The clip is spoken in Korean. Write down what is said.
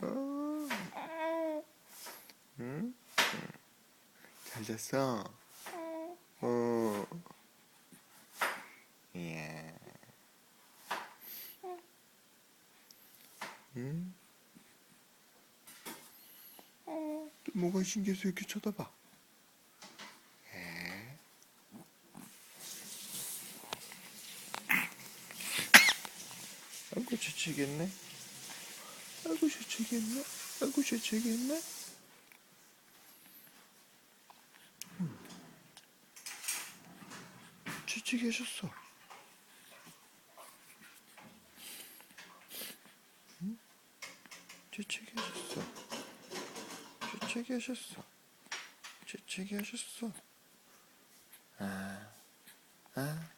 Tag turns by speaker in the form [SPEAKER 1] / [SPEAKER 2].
[SPEAKER 1] 어, 응? 잘 잤어? 어. 예. 응? 또 뭐가 신기해서 이렇게 쳐다봐? 예. 아이고, 지치겠네. 아이고, 지치겠네. 아이고, 지치겠네. 지치게 하셨어. 응? 지치게 하셨어. 지치게 하셨어. 지치게 하셨어. 아, 아.